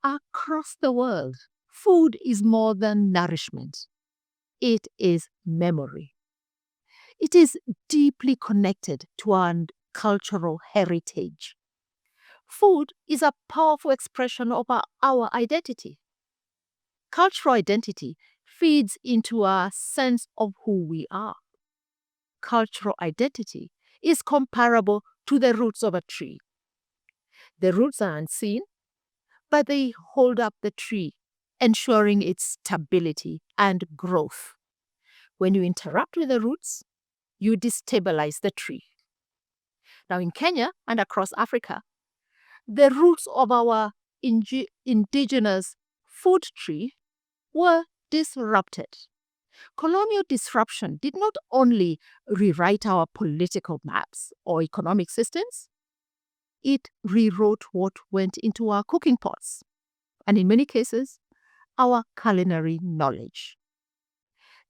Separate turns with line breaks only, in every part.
Across the world, food is more than nourishment. It is memory. It is deeply connected to our cultural heritage. Food is a powerful expression of our identity. Cultural identity feeds into our sense of who we are. Cultural identity is comparable to the roots of a tree. The roots are unseen, but they hold up the tree, ensuring its stability and growth. When you interrupt with the roots, you destabilize the tree. Now, in Kenya and across Africa, the roots of our indigenous food tree were disrupted. Colonial disruption did not only rewrite our political maps or economic systems, it rewrote what went into our cooking pots, and in many cases, our culinary knowledge.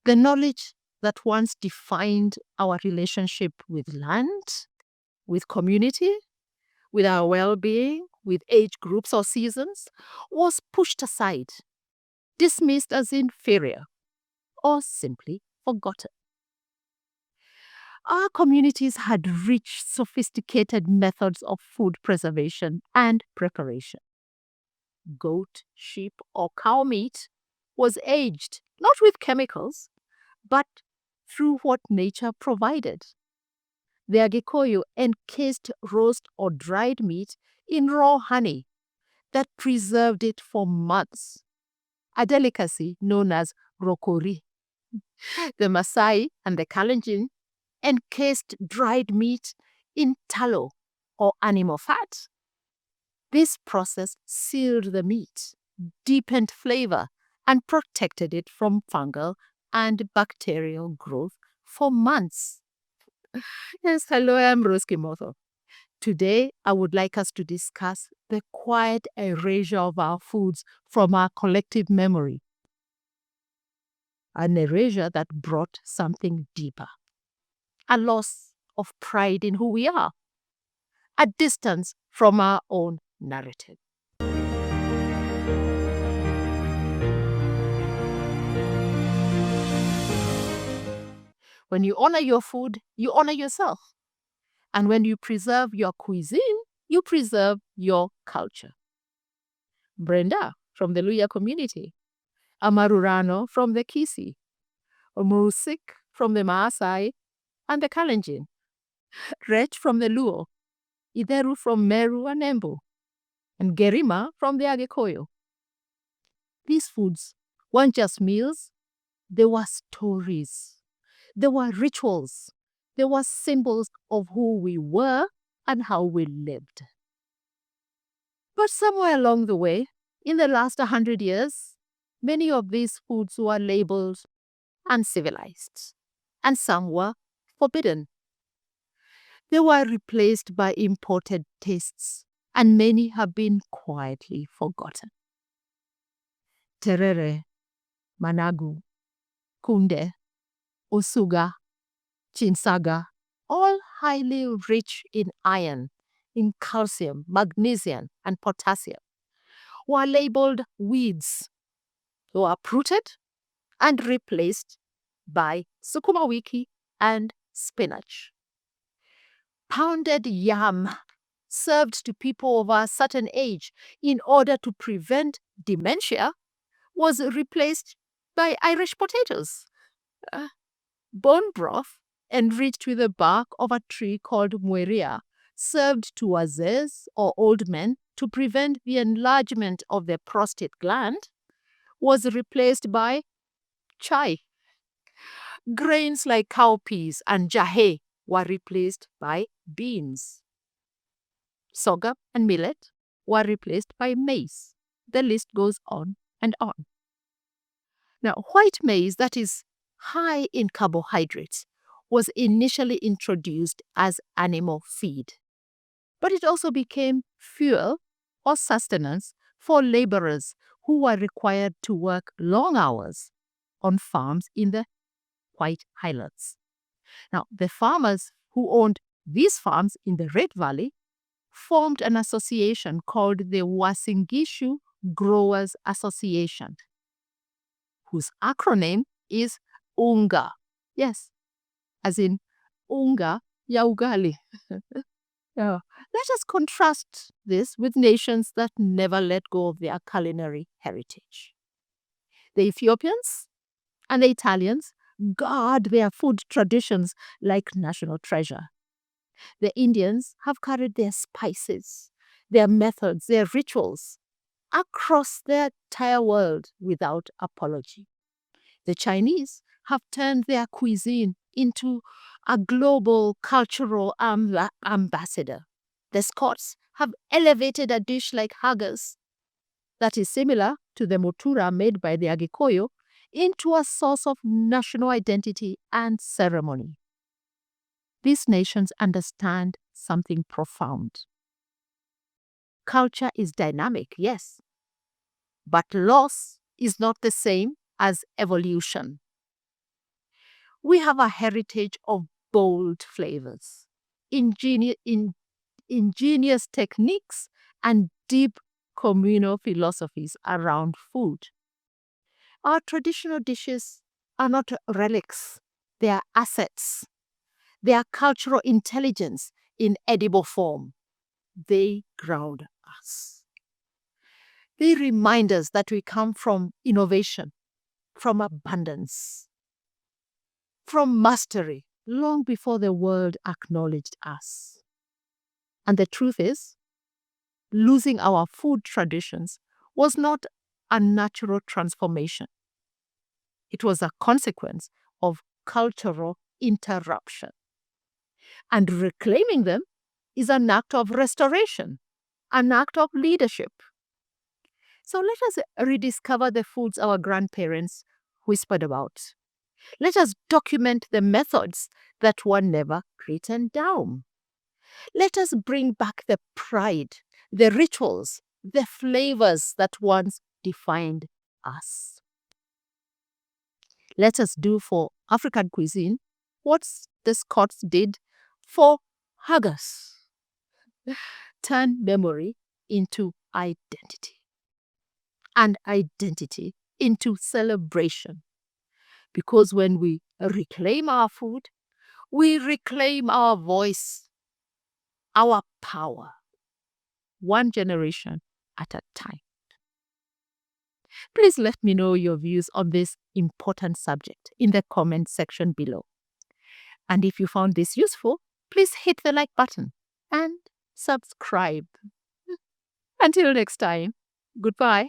The knowledge that once defined our relationship with land, with community, with our well-being, with age groups or seasons, was pushed aside, dismissed as inferior, or simply forgotten. Our communities had rich, sophisticated methods of food preservation and preparation. Goat, sheep, or cow meat was aged not with chemicals, but through what nature provided. The Agikoyo encased roast or dried meat in raw honey that preserved it for months, a delicacy known as rokori. The Maasai and the Kalenjin encased dried meat in tallow or animal fat. This process sealed the meat, deepened flavor, and protected it from fungal and bacterial growth for months. Yes, hello, I'm Rose Kimoto. Today, I would like us to discuss the quiet erasure of our foods from our collective memory. An erasure that brought something deeper. A loss of pride in who we are. A distance from our own narrative. When you honor your food, you honor yourself. And when you preserve your cuisine, you preserve your culture. Brenda from the Luya community, Amarurano from the Kisi, Omusik from the Maasai and the Kalenjin, Rech from the Luo, Ideru from Meru and Embu, and Gerima from the Agikoyo. These foods weren't just meals, they were stories. They were rituals. They were symbols of who we were and how we lived. But somewhere along the way, in the last 100 years, many of these foods were labeled uncivilized, and some were forbidden. They were replaced by imported tastes, and many have been quietly forgotten. Terere, managu, kunde, osuga, chinsaga, all highly rich in iron, in calcium, magnesium, and potassium, were labeled weeds. They were uprooted and replaced by sukuma wiki and spinach. Pounded yam served to people of a certain age in order to prevent dementia was replaced by Irish potatoes. Bone broth enriched with the bark of a tree called mueria served to wazes or old men to prevent the enlargement of their prostate gland was replaced by chai. Grains like cowpeas and jahe were replaced by beans. Sorghum and millet were replaced by maize. The list goes on and on. Now, white maize, that is high in carbohydrates, was initially introduced as animal feed. But it also became fuel or sustenance for laborers who were required to work long hours on farms in the White Highlands. Now, the farmers who owned these farms in the Red Valley formed an association called the Wasingishu Growers Association, whose acronym is UNGA. Yes, as in unga ya ugali. Yeah. Let us contrast this with nations that never let go of their culinary heritage. The Ethiopians and the Italians guard their food traditions like national treasure. The Indians have carried their spices, their methods, their rituals across the entire world without apology. The Chinese have turned their cuisine into a global cultural ambassador. The Scots have elevated a dish like haggis, that is similar to the motura made by the Agikoyo, into a source of national identity and ceremony. These nations understand something profound. Culture is dynamic, yes, but loss is not the same as evolution. We have a heritage of bold flavors, ingenious techniques, and deep communal philosophies around food. Our traditional dishes are not relics, they are assets. They are cultural intelligence in edible form. They ground us. They remind us that we come from innovation, from abundance, from mastery, long before the world acknowledged us. And the truth is, losing our food traditions was not a natural transformation. It was a consequence of cultural interruption. And reclaiming them is an act of restoration, an act of leadership. So let us rediscover the foods our grandparents whispered about. Let us document the methods that were never written down. Let us bring back the pride, the rituals, the flavors that once defined us. Let us do for African cuisine what the Scots did for haggis. Turn memory into identity, and identity into celebration. Because when we reclaim our food, we reclaim our voice, our power, one generation at a time. Please let me know your views on this important subject in the comment section below. And if you found this useful, please hit the like button and subscribe. Until next time, goodbye.